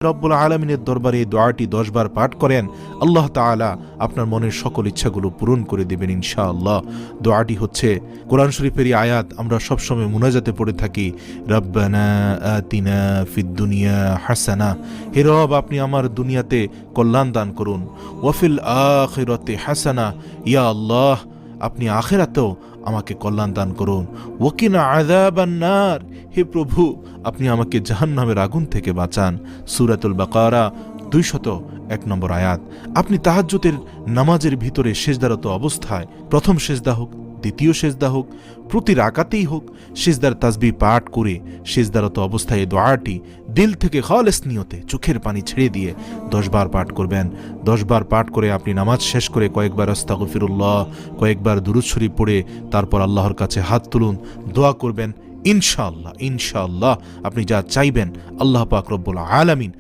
রব্বুল আলামিনের দরবারে এই দোয়াটি 10 বার পাঠ করেন, আল্লাহ তাআলা আপনার মনের সকল ইচ্ছাগুলো পূরণ করে দেবেন ইনশাআল্লাহ। দোয়াটি হচ্ছে কোরআন শরীফেরই আয়াত, আমরা সবসময় মুনাজাতে পড়ে থাকি, রব্বানা আতিনা ফিদ দুনিয়া হাসানা, হে রব আপনি আমার দুনিয়াতে কল্যাণ দান করুন, ওয়াফিল আখিরাতি হাসানা, ইয়া আল্লাহ আপনি আখিরাতেও আমাকে কল্যাণ দান করুন, ওয়াকিনা আযাবান নার, হে প্রভু আপনি আমাকে জাহান্নামের আগুন থেকে বাঁচান। সূরাতুল বাকারা 201 নম্বর আয়াত। আপনি তাহাজ্জুদের নামাজের ভিতরে সিজদারত অবস্থায়, প্রথম সিজদা হোক, দ্বিতীয় সিজদা হোক, প্রতি রাকাতেই হোক, সিজদার তাসবিহ পাঠ করে সিজদারত অবস্থায় এই দোয়াটি দিল থেকে খালেস নিয়তে চোখের পানি ছেড়ে দিয়ে 10 বার পাঠ করবেন। 10 বার পাঠ করে আপনি নামাজ শেষ করে কয়েকবার আস্তাগফিরুল্লাহ, কয়েকবার দুরূদ শরীফ পড়ে তারপর আল্লাহর কাছে হাত তুলুন, দোয়া করবেন। ইনশাআল্লাহ ইনশাআল্লাহ আপনি যা চাইবেন আল্লাহ পাক রব্বুল আলামিন